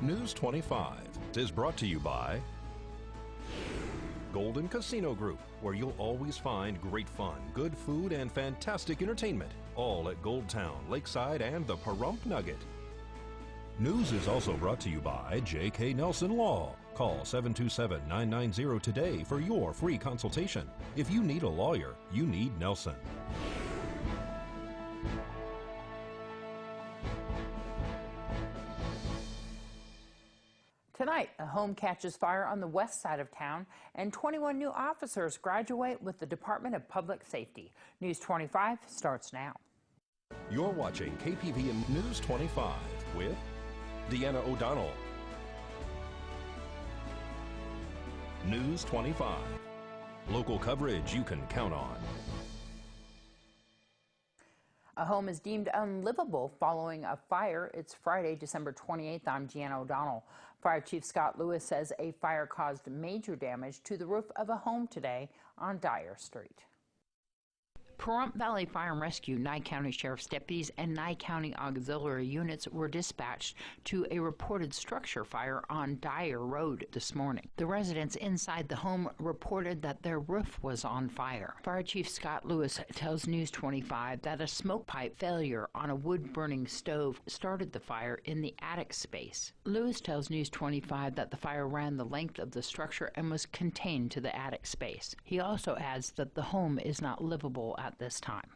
News 25 is brought to you by Golden Casino Group, where you'll always find great fun, good food, and fantastic entertainment, all at Gold Town, Lakeside, and the Pahrump Nugget. News is also brought to you by J.K. Nelson Law. Call 727-990 today for your free consultation. If you need a lawyer, you need Nelson. Tonight, a home catches fire on the west side of town, and 21 new officers graduate with the Department of Public Safety. News 25 starts now. You're watching KPVM News 25 with Deanna O'Donnell. News 25. Local coverage you can count on. A home is deemed unlivable following a fire. It's Friday, December 28th. I'm Deanna O'Donnell. Fire Chief Scott Lewis says a fire caused major damage to the roof of a home today on Dyer Street. Pahrump Valley Fire and Rescue, Nye County Sheriff's deputies, and Nye County Auxiliary units were dispatched to a reported structure fire on Dyer Road this morning. The residents inside the home reported that their roof was on fire. Fire Chief Scott Lewis tells News 25 that a smoke pipe failure on a wood-burning stove started the fire in the attic space. Lewis tells News 25 that the fire ran the length of the structure and was contained to the attic space. He also adds that the home is not livable at this time.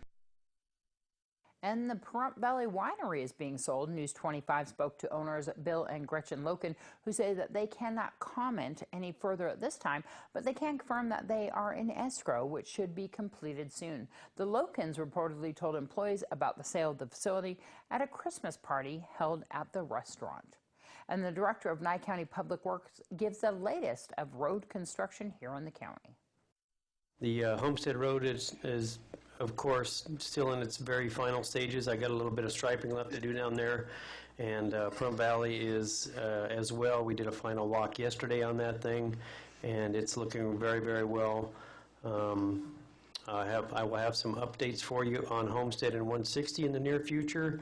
And the Pahrump Valley Winery is being sold. News 25 spoke to owners Bill and Gretchen Loken, who say that they cannot comment any further at this time, but they can confirm that they are in escrow, which should be completed soon. The Lokens reportedly told employees about the sale of the facility at a Christmas party held at the restaurant. And the director of Nye County Public Works gives the latest of road construction here in the county. The Homestead Road is of course still in its very final stages. I got a little bit of striping left to do down there, and Pahrump Valley is as well. We did a final walk yesterday on that thing, and it's looking very, very well. I will have some updates for you on Homestead and 160 in the near future.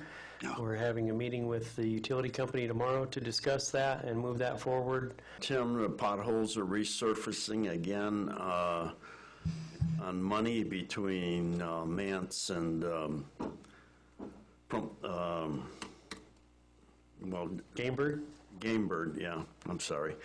We're having a meeting with the utility company tomorrow to discuss that and move that forward. Tim, the potholes are resurfacing again on money between Mance and Gamebird, yeah, I'm sorry.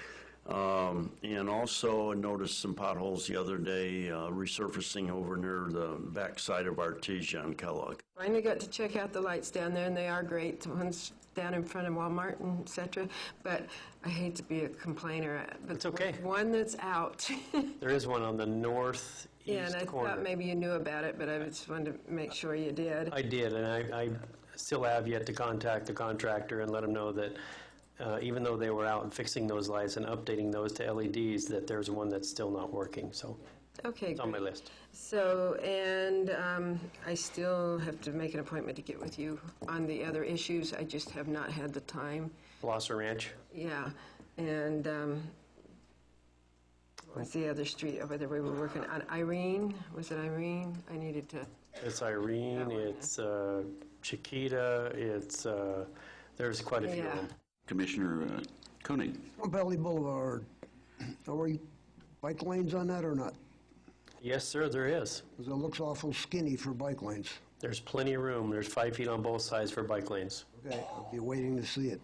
And also I noticed some potholes the other day resurfacing over near the backside of Artesia on Kellogg. Finally got to check out the lights down there, and they are great. The ones down in front of Walmart and etc. But I hate to be a complainer. But it's okay. One that's out. There is one on the northeast yeah, and I corner. thought maybe you knew about it, but I just wanted to make sure you did. I did, and I still have yet to contact the contractor and let him know that even though they were out and fixing those lights and updating those to LEDs, that there's one that's still not working. So okay, it's on my list. So, and I still have to make an appointment to get with you on the other issues. I just have not had the time. Blosser Ranch. Yeah, and what's the other street over there we were working on? Irene? Was it Irene? I needed to. It's Irene. It's Chiquita. It's there's quite a few of them. Commissioner Koenig. Valley Boulevard, are we bike lanes on that or not? Yes, sir, there is. Because it looks awful skinny for bike lanes. There's plenty of room. There's 5 feet on both sides for bike lanes. Okay, I'll be waiting to see it.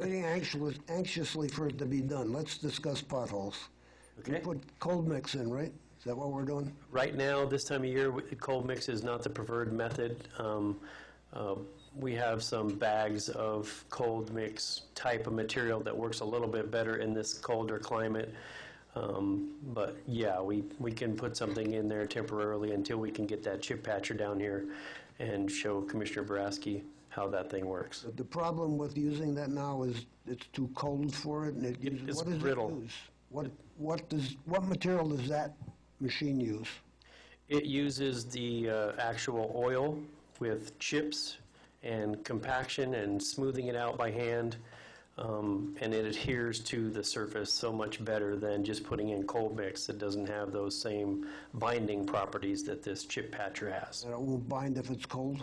Waiting anxiously for it to be done. Let's discuss potholes. Okay. We put cold mix in, right? Is that what we're doing? Right now, this time of year, cold mix is not the preferred method. We have some bags of cold mix type of material that works a little bit better in this colder climate. But yeah, we can put something in there temporarily until we can get that chip patcher down here and show Commissioner Boraski how that thing works. But the problem with using that now is it's too cold for it, and it's brittle. What material does that machine use? It uses the actual oil with chips and compaction and smoothing it out by hand, and it adheres to the surface so much better than just putting in cold mix. It doesn't have those same binding properties that this chip patcher has. And it won't bind if it's cold?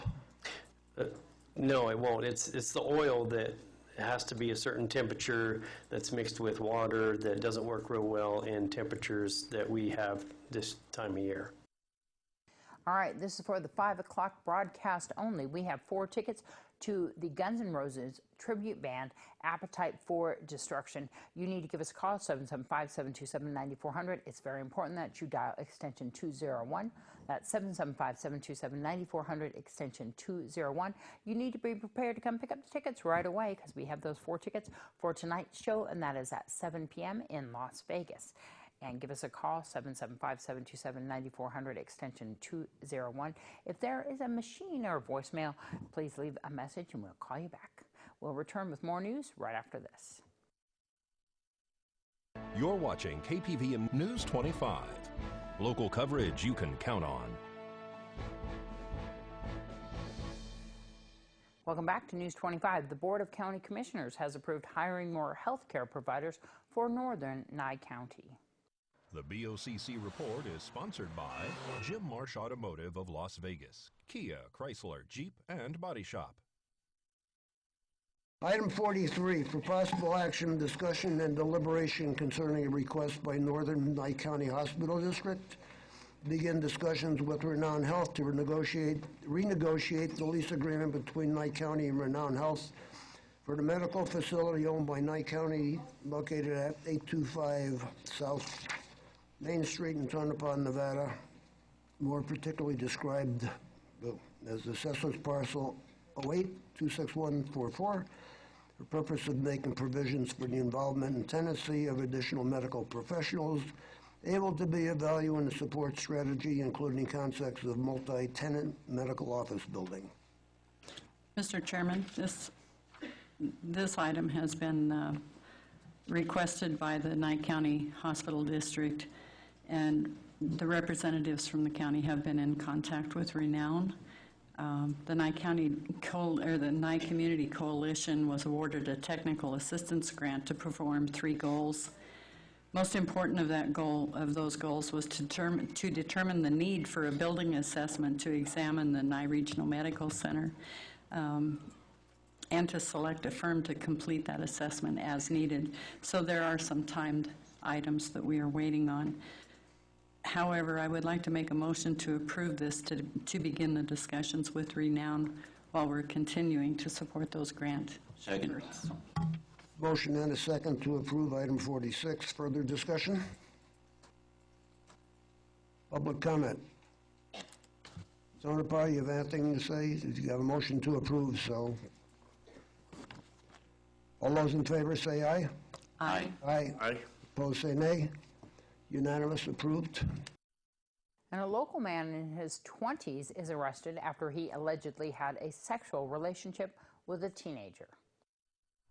No, it won't. It's the oil that it has to be a certain temperature that's mixed with water that doesn't work real well in temperatures that we have this time of year. All right, this is for the 5 o'clock broadcast only. We have 4 tickets to the Guns N' Roses tribute band, Appetite for Destruction. You need to give us a call, 775-727-9400. It's very important that you dial extension 201. That's 775-727-9400, extension 201. You need to be prepared to come pick up the tickets right away because we have those 4 tickets for tonight's show, and that is at 7 p.m. in Las Vegas. And give us a call, 775-727-9400, extension 201. If there is a machine or voicemail, please leave a message and we'll call you back. We'll return with more news right after this. You're watching KPVM News 25. Local coverage you can count on. Welcome back to News 25. The Board of County Commissioners has approved hiring more health care providers for northern Nye County. The BOCC report is sponsored by Jim Marsh Automotive of Las Vegas, Kia, Chrysler, Jeep, and Body Shop. Item 43, for possible action, discussion, and deliberation concerning a request by Northern Nye County Hospital District to begin discussions with Renown Health to renegotiate the lease agreement between Nye County and Renown Health for the medical facility owned by Nye County located at 825 South Main Street in Tonopah, Nevada, more particularly described as Assessors Parcel 08-26144, for purpose of making provisions for the involvement and tenancy of additional medical professionals able to be of value in the support strategy, including concepts of multi-tenant medical office building. Mr. Chairman, this item has been requested by the Nye County Hospital District, and the representatives from the county have been in contact with Renown. The Nye Community Coalition was awarded a technical assistance grant to perform 3 goals. Most important of those goals was to determine the need for a building assessment to examine the Nye Regional Medical Center, and to select a firm to complete that assessment as needed. So there are some timed items that we are waiting on. However, I would like to make a motion to approve this to begin the discussions with Renown while we're continuing to support those grant efforts. Motion and a second to approve item 46. Further discussion? Public comment. Tonopah, you have anything to say? You have a motion to approve, so. All those in favor say aye. Aye. Aye. Aye. Opposed say nay. Unanimous, approved. And a local man in his 20s is arrested after he allegedly had a sexual relationship with a teenager.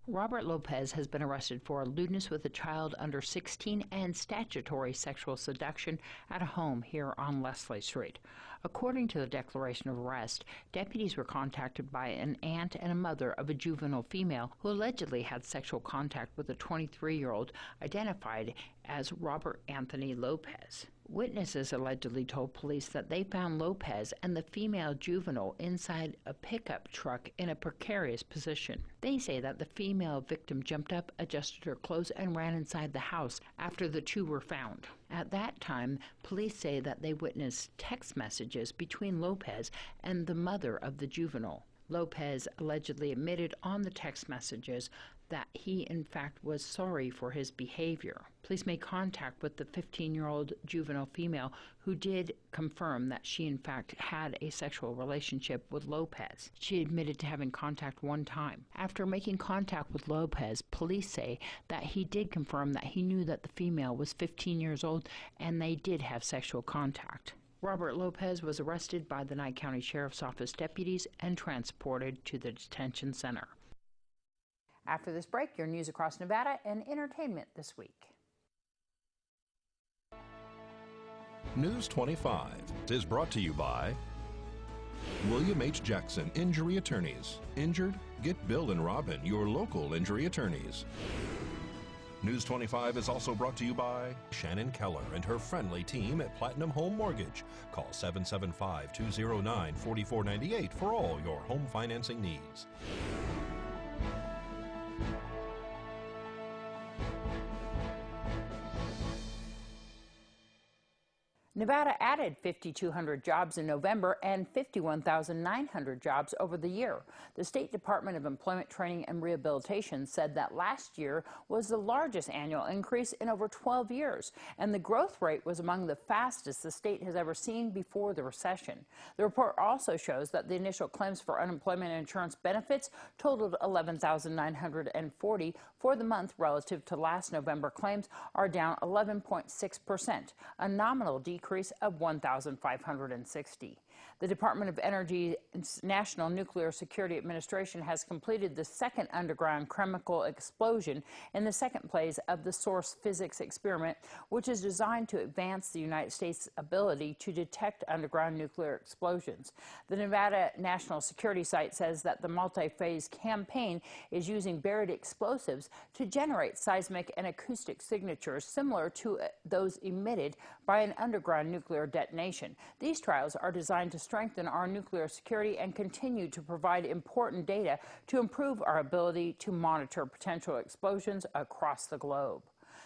Robert Lopez has been arrested for lewdness with a child under 16 and statutory sexual seduction at a home here on Leslie Street. According to the declaration of arrest, deputies were contacted by an aunt and a mother of a juvenile female who allegedly had sexual contact with a 23-year-old identified as Robert Anthony Lopez. Witnesses allegedly told police that they found Lopez and the female juvenile inside a pickup truck in a precarious position. They say that the female victim jumped up, adjusted her clothes, and ran inside the house after the two were found. At that time, police say that they witnessed text messages between Lopez and the mother of the juvenile. Lopez allegedly admitted on the text messages that he in fact was sorry for his behavior. Police made contact with the 15-year-old juvenile female who did confirm that she in fact had a sexual relationship with Lopez. She admitted to having contact one time. After making contact with Lopez, police say that he did confirm that he knew that the female was 15 years old and they did have sexual contact. Robert Lopez was arrested by the Nye County Sheriff's Office deputies and transported to the detention center. After this break, your news across Nevada and entertainment this week. News 25 is brought to you by William H. Jackson Injury Attorneys. Injured? Get Bill and Robin, your local injury attorneys. News 25 is also brought to you by Shannon Keller and her friendly team at Platinum Home Mortgage. Call 775-209-4498 for all your home financing needs. Nevada added 5,200 jobs in November and 51,900 jobs over the year. The State Department of Employment, Training, and Rehabilitation said that last year was the largest annual increase in over 12 years, and the growth rate was among the fastest the state has ever seen before the recession. The report also shows that the initial claims for unemployment insurance benefits totaled 11,940 for the month relative to last November. Claims are down 11.6%, a nominal decrease of 1,560. The Department of Energy's National Nuclear Security Administration has completed the second underground chemical explosion in the second phase of the source physics experiment, which is designed to advance the United States' ability to detect underground nuclear explosions. The Nevada National Security Site says that the multi-phase campaign is using buried explosives to generate seismic and acoustic signatures similar to those emitted by an underground nuclear detonation. These trials are designed to strengthen our nuclear security and continue to provide important data to improve our ability to monitor potential explosions across the globe.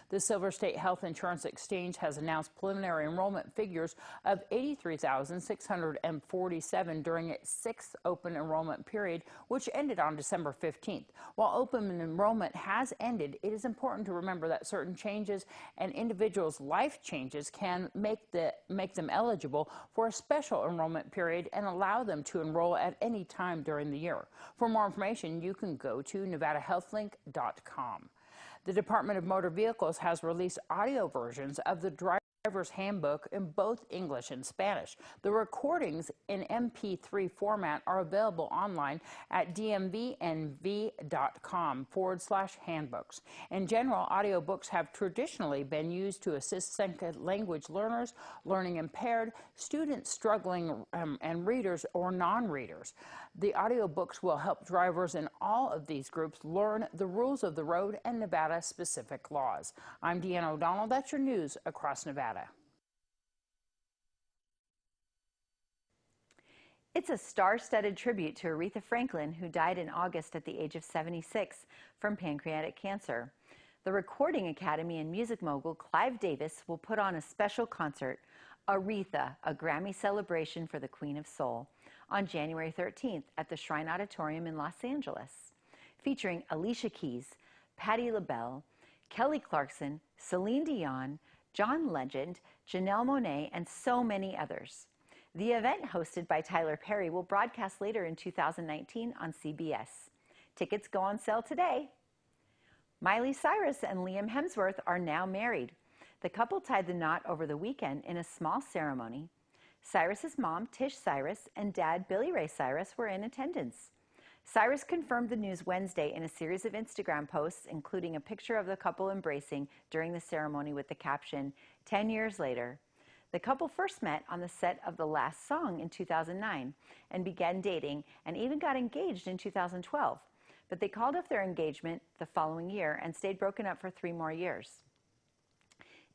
The Silver State Health Insurance Exchange has announced preliminary enrollment figures of 83,647 during its sixth open enrollment period, which ended on December 15th. While open enrollment has ended, it is important to remember that certain changes and individuals' life changes can make them eligible for a special enrollment period and allow them to enroll at any time during the year. For more information, you can go to nevadahealthlink.com. The Department of Motor Vehicles has released audio versions of the Driver's Handbook in both English and Spanish. The recordings in MP3 format are available online at dmvnv.com/handbooks. In general, audiobooks have traditionally been used to assist second language learners, learning impaired, students struggling, and readers or non-readers. The audiobooks will help drivers in all of these groups learn the rules of the road and Nevada-specific laws. I'm Deanna O'Donnell. That's your news across Nevada. It's a star-studded tribute to Aretha Franklin, who died in August at the age of 76 from pancreatic cancer. The Recording Academy and music mogul Clive Davis will put on a special concert, Aretha, a Grammy celebration for the Queen of Soul, on January 13th at the Shrine Auditorium in Los Angeles, featuring Alicia Keys, Patti LaBelle, Kelly Clarkson, Celine Dion, John Legend, Janelle Monáe, and so many others. The event, hosted by Tyler Perry, will broadcast later in 2019 on CBS. Tickets go on sale today. Miley Cyrus and Liam Hemsworth are now married. The couple tied the knot over the weekend in a small ceremony. Cyrus's mom, Tish Cyrus, and dad, Billy Ray Cyrus, were in attendance. Cyrus confirmed the news Wednesday in a series of Instagram posts, including a picture of the couple embracing during the ceremony with the caption, 10 years later. The couple first met on the set of The Last Song in 2009 and began dating and even got engaged in 2012. But they called off their engagement the following year and stayed broken up for 3 more years.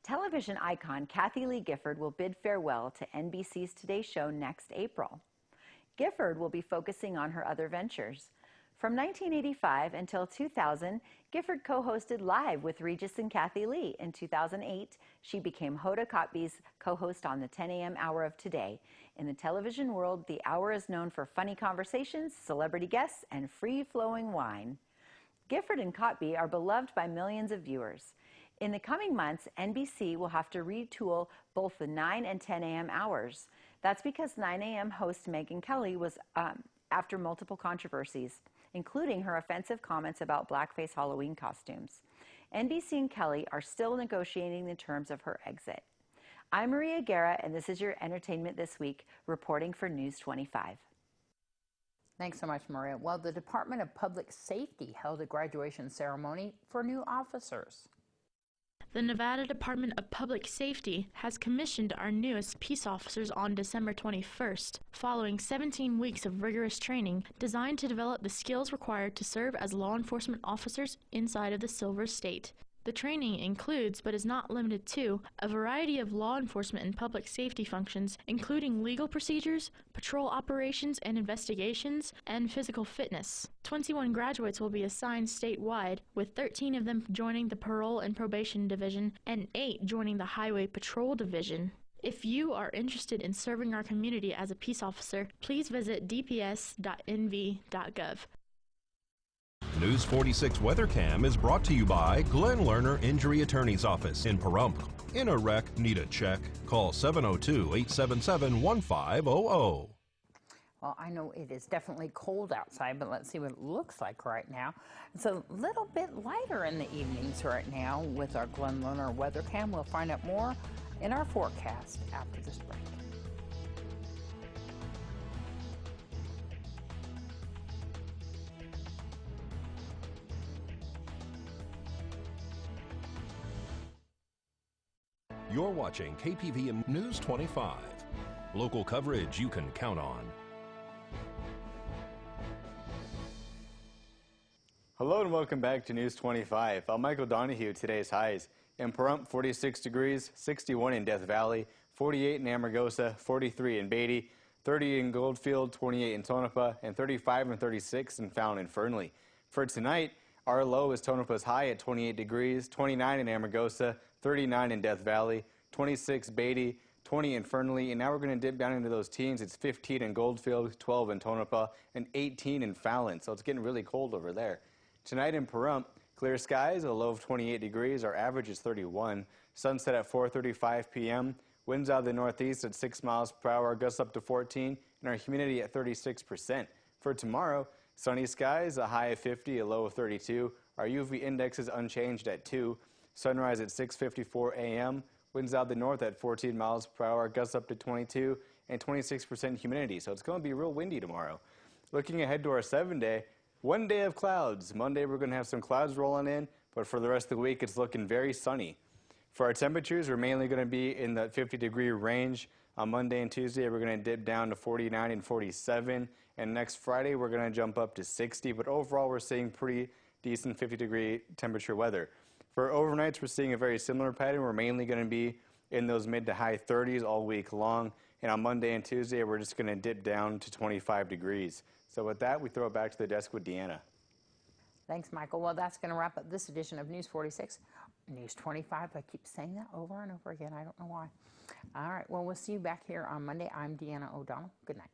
Television icon Kathy Lee Gifford will bid farewell to NBC's Today Show next April. Gifford will be focusing on her other ventures. From 1985 until 2000, Gifford co-hosted Live with Regis and Kathy Lee. In 2008, she became Hoda Kotb's co-host on the 10 a.m. hour of Today. In the television world, the hour is known for funny conversations, celebrity guests, and free-flowing wine. Gifford and Kotb are beloved by millions of viewers. In the coming months, NBC will have to retool both the 9 and 10 a.m. hours. That's because 9 a.m. host Megyn Kelly was after multiple controversies, including her offensive comments about blackface Halloween costumes. NBC and Kelly are still negotiating the terms of her exit. I'm Maria Guerra, and this is your Entertainment This Week, reporting for News 25. Thanks so much, Maria. Well, the Department of Public Safety held a graduation ceremony for new officers. The Nevada Department of Public Safety has commissioned our newest peace officers on December 21st, following 17 weeks of rigorous training designed to develop the skills required to serve as law enforcement officers inside of the Silver State. The training includes, but is not limited to, a variety of law enforcement and public safety functions, including legal procedures, patrol operations and investigations, and physical fitness. 21 graduates will be assigned statewide, with 13 of them joining the Parole and Probation Division and 8 joining the Highway Patrol Division. If you are interested in serving our community as a peace officer, please visit dps.nv.gov. News 46 WeatherCam is brought to you by Glenn Lerner Injury Attorney's Office in Pahrump. In a wreck, need a check? Call 702-877-1500. Well, I know it is definitely cold outside, but let's see what it looks like right now. It's a little bit lighter in the evenings right now with our Glenn Lerner weather cam. We'll find out more in our forecast after this break. You're watching KPVM News 25. Local coverage you can count on. Hello and welcome back to News 25. I'm Michael Donahue. Today's highs in Pahrump, 46 degrees, 61 in Death Valley, 48 in Amargosa, 43 in Beatty, 30 in Goldfield, 28 in Tonopah, and 35 and 36 in Fountain and Fernley. For tonight, our low is Tonopah's high at 28 degrees, 29 in Amargosa, 39 in Death Valley, 26 Beatty, 20 in Fernley, and now we're going to dip down into those teens. It's 15 in Goldfield, 12 in Tonopah, and 18 in Fallon, so it's getting really cold over there. Tonight in Pahrump, clear skies, a low of 28 degrees. Our average is 31. Sunset at 4:35 p.m. Winds out of the northeast at 6 miles per hour, gusts up to 14, and our humidity at 36%. For tomorrow, sunny skies, a high of 50, a low of 32. Our UV index is unchanged at 2. Sunrise at 6:54 a.m. Winds out of the north at 14 miles per hour, gusts up to 22, and 26% humidity. So it's going to be real windy tomorrow. Looking ahead to our 7-day, one day of clouds. Monday we're going to have some clouds rolling in, but for the rest of the week it's looking very sunny. For our temperatures, we're mainly going to be in the 50-degree range. On Monday and Tuesday we're going to dip down to 49 and 47, and next Friday we're going to jump up to 60, but overall we're seeing pretty decent 50-degree temperature weather. For overnights we're seeing a very similar pattern. We're mainly going to be in those mid to high 30s all week long, and on Monday and Tuesday we're just going to dip down to 25 degrees. So with that, we throw it back to the desk with Deanna. Thanks, Michael. Well, that's going to wrap up this edition of News 46. News 25, I keep saying that over and over again. I don't know why. All right, well, we'll see you back here on Monday. I'm Deanna O'Donnell. Good night.